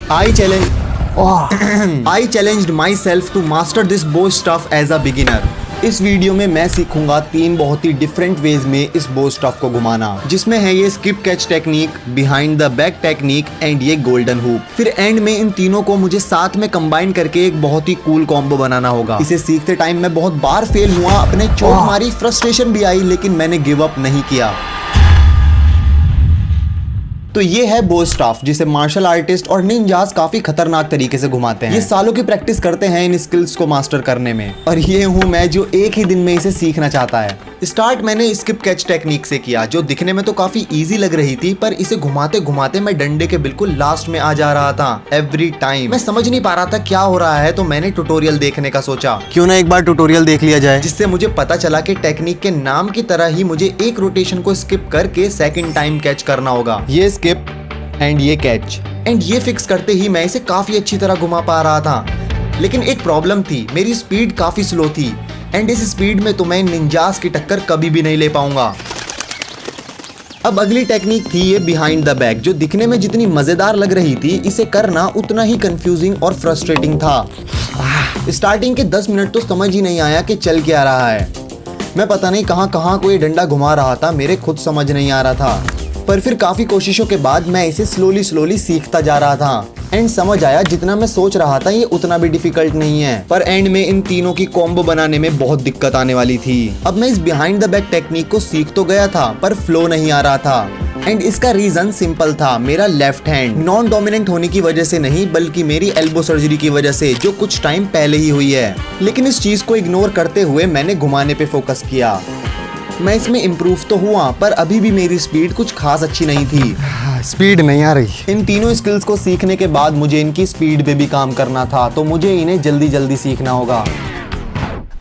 I challenged myself to master this bow stuff as a beginner. इस video में मैं सीखूंगा 3 बहुत ही डिफरेंट वेज में इस बो स्टफ को घुमाना, जिसमें है ये skip catch technique, behind the back technique and ये गोल्डन हुप। फिर एंड में इन तीनों को मुझे साथ में कंबाइन करके एक बहुत ही कूल कॉम्बो बनाना होगा। इसे सीखते टाइम मैं बहुत बार फेल हुआ, अपने चोट मारी, फ्रस्ट्रेशन भी आई, लेकिन मैंने गिव अप नहीं किया। तो ये है बो स्टाफ, जिसे मार्शल आर्टिस्ट और निंजास काफी खतरनाक तरीके से घुमाते हैं। ये सालों की प्रैक्टिस करते हैं इन स्किल्स को मास्टर करने में, और ये हूँ मैं जो एक ही दिन में इसे सीखना चाहता है। स्टार्ट मैंने स्किप कैच टेक्निक से किया, जो दिखने में तो काफी इजी लग रही थी, पर इसे घुमाते घुमाते मैं डंडे के बिल्कुल लास्ट में आ जा रहा था। एवरी टाइम मैं समझ नहीं पा रहा था क्या हो रहा है, तो मैंने ट्यूटोरियल देखने का सोचा, क्यों ना एक बार ट्यूटोरियल देख लिया जाए। जिससे मुझे पता चला कि टेक्निक के नाम की तरह ही मुझे एक रोटेशन को स्किप करके सेकंड टाइम कैच करना होगा। ये स्किप एंड ये कैच, एंड ये फिक्स करते ही मैं इसे काफी अच्छी तरह घुमा पा रहा था। लेकिन एक प्रॉब्लम थी, मेरी स्पीड काफी स्लो थी, एंड इस स्पीड में तो मैं निंजास की टक्कर कभी भी नहीं ले पाऊंगा। अब अगली टेक्निक थी ये बिहाइंड द बैक, जो दिखने में जितनी मजेदार लग रही थी, इसे करना उतना ही कंफ्यूजिंग और फ्रस्ट्रेटिंग था। स्टार्टिंग के 10 मिनट तो समझ ही नहीं आया कि चल क्या रहा है। मैं पता नहीं कहां कहां कोई डंडा घुमा रहा था, मेरे खुद समझ नहीं आ रहा था। पर फिर काफी कोशिशों के बाद मैं इसे स्लोली सीखता जा रहा था, एंड समझ आया जितना मैं सोच रहा था ये उतना भी डिफिकल्ट नहीं है। पर एंड में इन तीनों की कॉम्बो बनाने में बहुत दिक्कत आने वाली थी। अब मैं इस बिहाइंड द बैक टेक्निक को सीख तो गया था, पर फ्लो नहीं आ रहा था, एंड इसका रीजन सिंपल था, मेरा लेफ्ट हैंड नॉन डोमिनेंट होने की वजह से नहीं, बल्कि मेरी एल्बो सर्जरी की वजह से, जो कुछ टाइम पहले ही हुई है। लेकिन इस चीज को इग्नोर करते हुए मैंने घुमाने पे फोकस किया। मैं इसमें इम्प्रूव तो हुआ, पर अभी भी मेरी स्पीड कुछ खास अच्छी नहीं थी। स्पीड नहीं आ रही। इन तीनों स्किल्स को सीखने के बाद मुझे इनकी स्पीड पे भी काम करना था, तो मुझे इन्हें जल्दी सीखना होगा।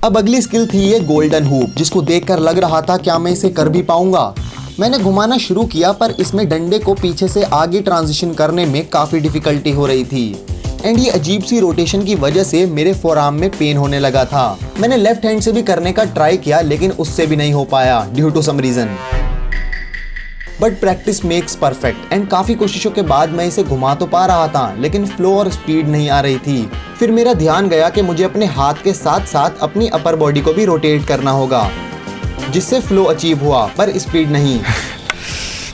अब अगली स्किल थी ये गोल्डन हुप, जिसको देखकर लग रहा था क्या मैं इसे कर भी पाऊंगा। मैंने घुमाना शुरू किया, पर इसमें डंडे को पीछे से आगे ट्रांजिशन करने में काफी डिफिकल्टी हो रही थी, एंड ये अजीब सी रोटेशन की वजह से मेरे फोरआर्म में पेन होने लगा था। मैंने लेफ्ट हैंड से भी करने का ट्राई किया, लेकिन उससे भी नहीं हो पाया due to some reason. But practice makes perfect, and काफी कोशिशों के बाद मैं इसे घुमा तो पा रहा था, लेकिन फ्लो और स्पीड नहीं आ रही थी। फिर मेरा ध्यान गया कि मुझे अपने हाथ के साथ साथ अपनी अपर बॉडी को भी रोटेट करना होगा, जिससे फ्लो अचीव हुआ, पर स्पीड नहीं।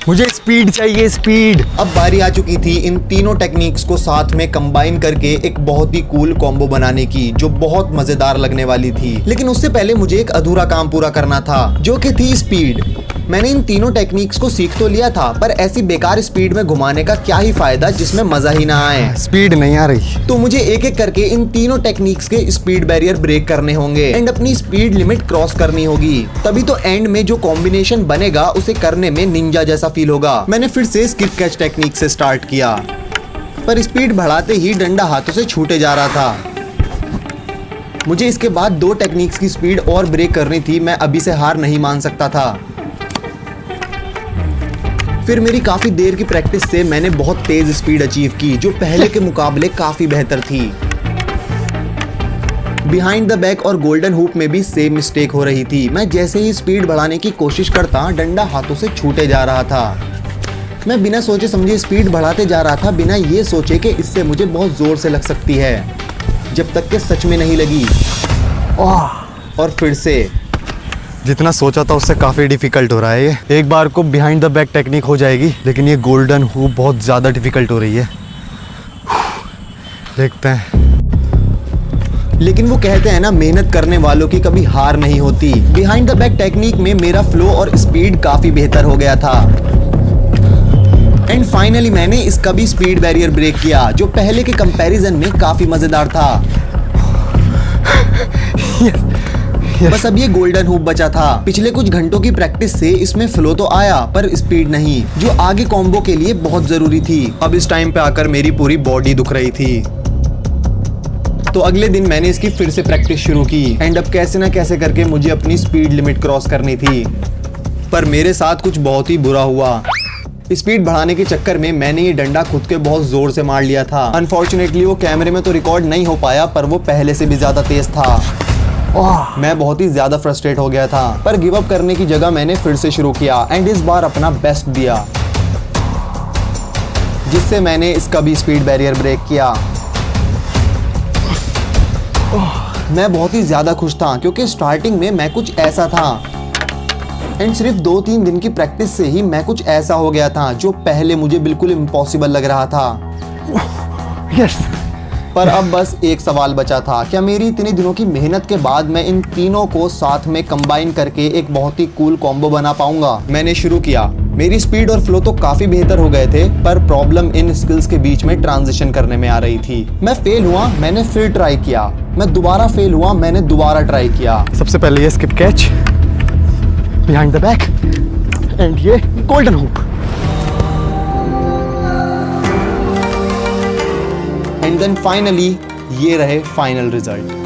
मुझे स्पीड चाहिए, स्पीड। अब बारी आ चुकी थी इन तीनों टेक्निक्स को साथ में कंबाइन करके एक बहुत ही कूल कॉम्बो बनाने की, जो बहुत मजेदार लगने वाली थी। लेकिन उससे पहले मुझे एक अधूरा काम पूरा करना था, जो कि थी स्पीड। मैंने इन तीनों टेक्निक्स को सीख तो लिया था, पर ऐसी बेकार स्पीड में घुमाने का क्या ही फायदा जिसमें मजा ही ना आए। स्पीड नहीं आ रही। तो मुझे एक एक करके इन तीनों टेक्निक्स के स्पीड बैरियर ब्रेक करने होंगे, एंड अपनी स्पीड लिमिट क्रॉस करनी होगी। तभी तो एंड में जो कॉम्बिनेशन बनेगा उसे करने में निंजा जैसा फील होगा। मैंने फिर से स्किप कैच टेक्निक से स्टार्ट किया, पर स्पीड बढ़ाते ही डंडा हाथों से छूटे जा रहा था। मुझे इसके बाद 2 टेक्निक्स की स्पीड और ब्रेक करनी थी। मैं अभी से हार नहीं मान सकता था। फिर मेरी काफी देर की प्रैक्टिस से मैंने बहुत तेज स्पीड अचीव की, जो पहले के मुकाबले काफी बेहतर थी। बिहाइंड द बैक और गोल्डन हुप में भी सेम मिस्टेक हो रही थी। मैं जैसे ही स्पीड बढ़ाने की कोशिश करता, डंडा हाथों से छूटे जा रहा था। मैं बिना सोचे समझे स्पीड बढ़ाते जा रहा था, बिना ये सोचे कि इससे मुझे बहुत जोर से लग सकती है, जब तक कि सच में नहीं लगी। और फिर से जितना सोचा था उससे काफ़ी डिफिकल्ट हो रहा है ये। एक बार को बिहाइंड द बैक टेक्निक हो जाएगी, लेकिन ये गोल्डन हुप बहुत ज़्यादा डिफिकल्ट हो रही है। देखते हैं। लेकिन वो कहते हैं ना, मेहनत करने वालों की कभी हार नहीं होती। बिहाइंड द बैक टेक्निक में मेरा फ्लो और स्पीड काफ़ी बेहतर हो गया था, एंड फाइनली मैंने इसका भी स्पीड बैरियर ब्रेक किया, जो पहले के कंपैरिजन में काफ़ी मज़ेदार था। बस अब ये गोल्डन हुप बचा था। पिछले कुछ घंटों की प्रैक्टिस से इसमें फ्लो तो आया, पर स्पीड नहीं, जो आगे कॉम्बो के लिए बहुत जरूरी थी। अब इस टाइम पे आकर मेरी पूरी बॉडी दुख रही थी। तो अगले दिन मैंने इसकी फिर से प्रैक्टिस शुरू की, एंड अब कैसे ना कैसे करके मुझे अपनी स्पीड लिमिट क्रॉस करनी थी। पर मेरे साथ कुछ बहुत ही बुरा हुआ। स्पीड बढ़ाने के चक्कर में मैंने ये डंडा खुद के बहुत जोर से मार लिया था। अनफॉर्चुनेटली वो कैमरे में तो रिकॉर्ड नहीं हो पाया, पर वो पहले से भी ज्यादा तेज था। मैं बहुत ही ज्यादा फ्रस्ट्रेट हो गया था, पर गिव अप करने की जगह मैंने फिर से शुरू किया, एंड इस बार अपना बेस्ट दिया। जिससे मैंने इसका भी स्पीड बैरियर ब्रेक किया। मैं बहुत ही ज़्यादा खुश था क्योंकि स्टार्टिंग में मैं कुछ ऐसा था एंड सिर्फ 2-3 दिन की प्रैक्टिस से ही मैं कुछ ऐसा हो गया था जो पहले मुझे बिल्कुल इम्पॉसिबल लग रहा था। यस। पर अब बस एक सवाल बचा था, क्या मेरी इतने दिनों की मेहनत के बाद मैं इन तीनों को साथ में कंबाइन करके एक बहुत ही कूल कॉम्बो बना पाऊंगा। मैंने शुरू किया। मेरी स्पीड और फ्लो तो काफी बेहतर हो गए थे, पर प्रॉब्लम इन स्किल्स के बीच में ट्रांजिशन करने में आ रही थी। मैं फेल हुआ, मैंने फिर ट्राई किया। मैं दोबारा फेल हुआ, मैंने दोबारा ट्राई किया। सबसे पहले ये skip catch behind the back and ये golden hook. And then finally ये रहे फाइनल रिजल्ट।